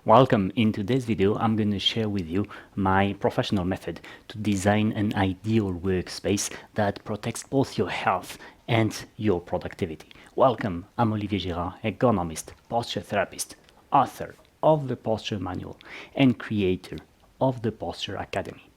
Welcome. In today's video, I'm going to share with you my professional method to design an ideal workspace that protects both your health and your productivity. Welcome. I'm Olivier Girard, ergonomist, posture therapist, author of the Posture Manual, and creator of the Posture Academy.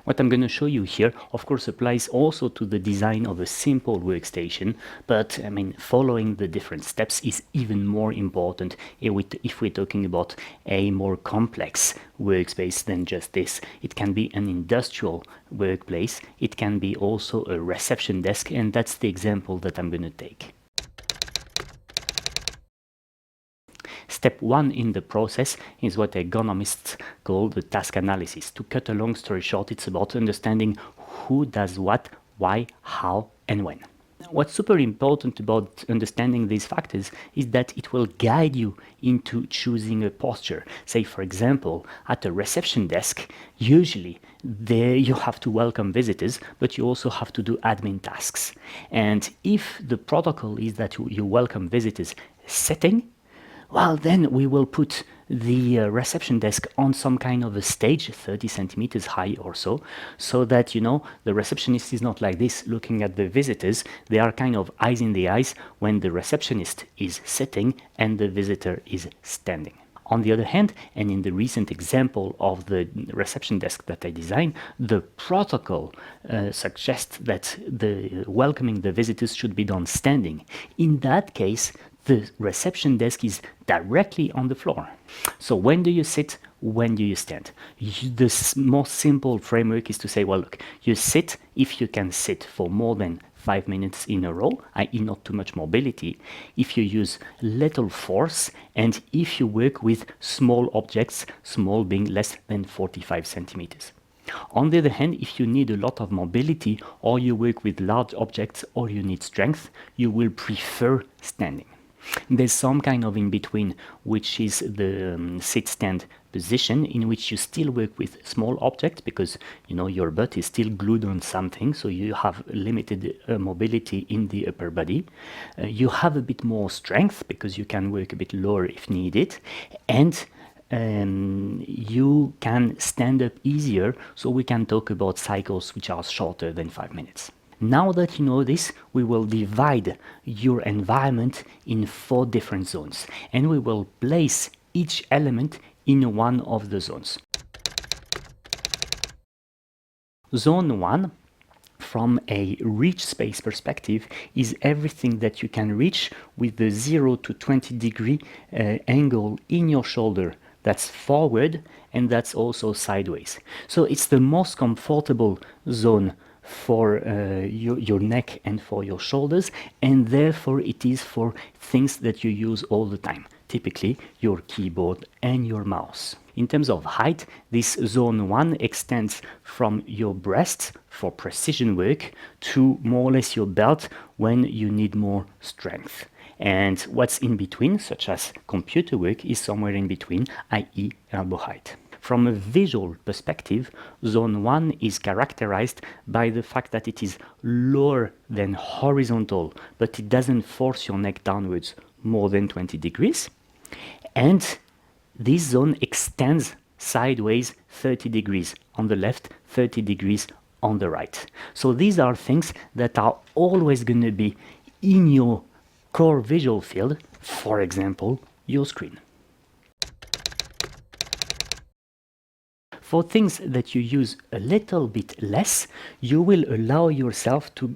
What I'm going to show you here, of course, applies also to the design of a simple workstation, but following the different steps is even more important if we're talking about a more complex workspace than just this. It can be an industrial workplace, it can be also a reception desk, and that's the example that I'm going to take. Step one in the process is what ergonomists call the task analysis. To cut a long story short, it's about understanding who does what, why, how, and when. What's super important about understanding these factors is that it will guide you into choosing a posture. Say, for example, at a reception desk, usually there you have to welcome visitors, but you also have to do admin tasks. And if the protocol is that you welcome visitors sitting, well, then we will put the reception desk on some kind of a stage, 30 centimeters high or so that, the receptionist is not like this looking at the visitors. They are kind of eyes in the eyes when the receptionist is sitting and the visitor is standing. On the other hand, and in the recent example of the reception desk that I designed, the protocol suggests that the welcoming the visitors should be done standing. In that case, the reception desk is directly on the floor. So when do you sit? When do you stand? The most simple framework is to say, well, look, you sit if you can sit for more than 5 minutes in a row, i.e. not too much mobility, if you use little force, and if you work with small objects, small being less than 45 centimeters. On the other hand, if you need a lot of mobility, or you work with large objects, or you need strength, you will prefer standing. There's some kind of in-between, which is the sit-stand position, in which you still work with small objects because your butt is still glued on something, so you have limited mobility in the upper body. You have a bit more strength because you can work a bit lower if needed, and you can stand up easier, so we can talk about cycles which are shorter than 5 minutes. Now that you know this, we will divide your environment in 4 different zones, and we will place each element in one of the zones. Zone 1, from a reach space perspective, is everything that you can reach with the 0 to 20 degree angle in your shoulder. That's forward, and that's also sideways. So it's the most comfortable zone for your neck and for your shoulders, and therefore it is for things that you use all the time, typically your keyboard and your mouse. In terms of height, this zone 1 extends from your breast for precision work to more or less your belt when you need more strength. And what's in between, such as computer work, is somewhere in between, i.e. elbow height. From a visual perspective, zone 1 is characterized by the fact that it is lower than horizontal, but it doesn't force your neck downwards more than 20 degrees. And this zone extends sideways 30 degrees on the left, 30 degrees on the right. So these are things that are always going to be in your core visual field, for example, your screen. For things that you use a little bit less, you will allow yourself to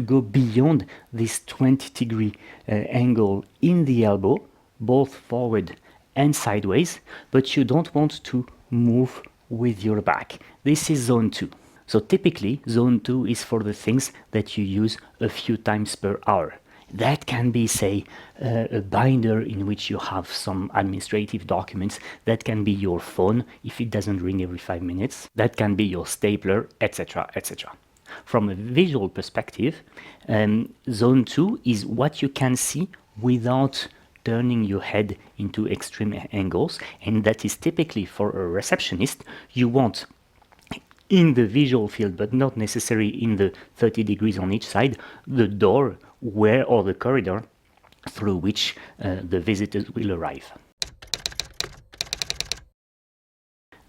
go beyond this 20 degree angle in the elbow, both forward and sideways, but you don't want to move with your back. This is zone 2. So typically, zone 2 is for the things that you use a few times per hour. That can be, say, a binder in which you have some administrative documents. That can be your phone if it doesn't ring every 5 minutes. That can be your stapler, etc., etc. From a visual perspective, zone 2 is what you can see without turning your head into extreme angles, and that is typically for a receptionist. You want in the visual field, but not necessarily in the 30 degrees on each side, the door or the corridor through which the visitors will arrive.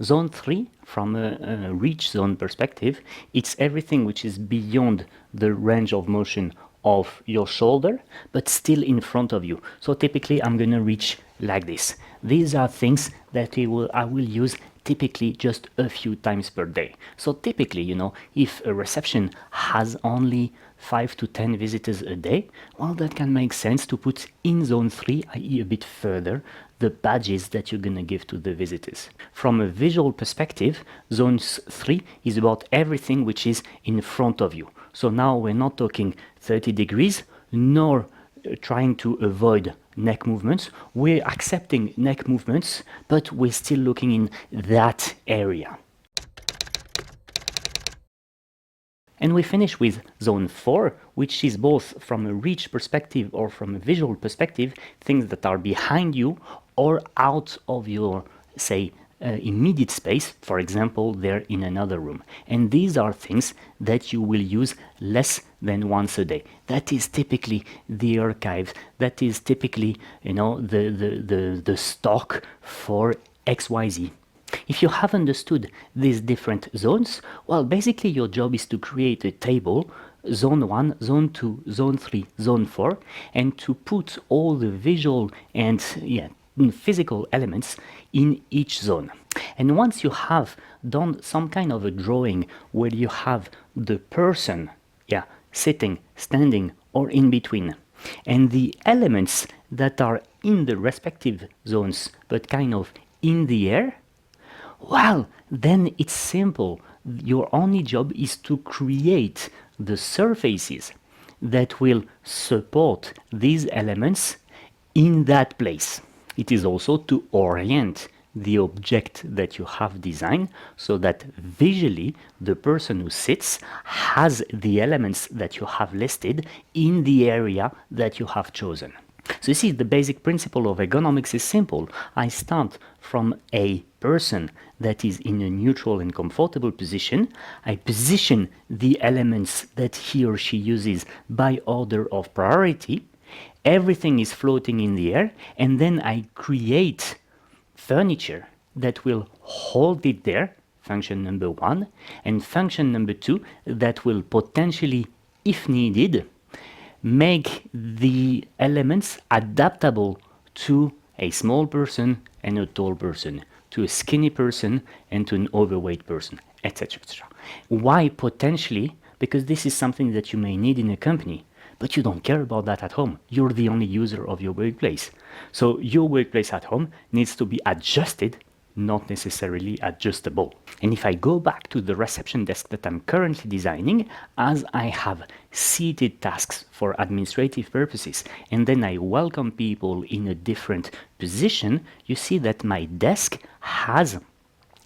Zone 3, from a reach zone perspective, it's everything which is beyond the range of motion of your shoulder, but still in front of you. So typically I'm gonna reach like this. These are things that I will use typically just a few times per day. So typically, you know, if a reception has only 5 to 10 visitors a day, well, that can make sense to put in zone 3, i.e. a bit further, the badges that you're gonna give to the visitors. From a visual perspective, zone 3 is about everything which is in front of you. So now we're not talking 30 degrees, nor trying to avoid neck movements. We're accepting neck movements, but we're still looking in that area. And we finish with zone 4, which is both from a reach perspective or from a visual perspective, things that are behind you or out of your, say, immediate space. For example, they're in another room. And these are things that you will use less than once a day. That is typically the archive. That is typically, you know, the stock for XYZ. If you have understood these different zones, well, basically your job is to create a table, zone 1, zone 2, zone 3, zone 4, and to put all the visual and physical elements in each zone. And once you have done some kind of a drawing where you have the person, sitting, standing, or in between, and the elements that are in the respective zones, but kind of in the air, well, then it's simple. Your only job is to create the surfaces that will support these elements in that place. It is also to orient the object that you have designed so that visually the person who sits has the elements that you have listed in the area that you have chosen. So you see, the basic principle of ergonomics is simple. I start from a person that is in a neutral and comfortable position. I position the elements that he or she uses by order of priority. Everything is floating in the air, and then I create furniture that will hold it there, function number 1, and function number 2 that will potentially, if needed, make the elements adaptable to a small person and a tall person, to a skinny person and to an overweight person, etc., etc. Why potentially? Because this is something that you may need in a company, but you don't care about that at home. You're the only user of your workplace. So your workplace at home needs to be adjusted, not necessarily adjustable. And if I go back to the reception desk that I'm currently designing, as I have seated tasks for administrative purposes, and then I welcome people in a different position, you see that my desk has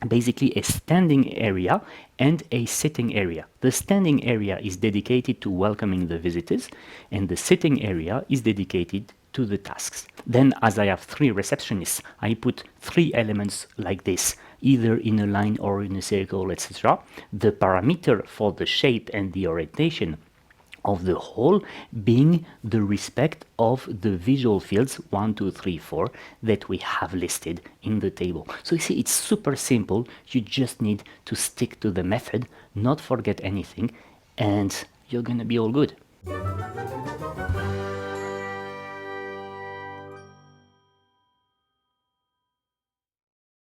basically a standing area and a sitting area. The standing area is dedicated to welcoming the visitors, and the sitting area is dedicated to the tasks. Then, as I have 3 receptionists, I put 3 elements like this, either in a line or in a circle, etc. The parameter for the shape and the orientation of the whole being the respect of the visual fields 1, 2, 3, 4 that we have listed in the table. So you see, it's super simple. You just need to stick to the method, not forget anything, and you're gonna be all good.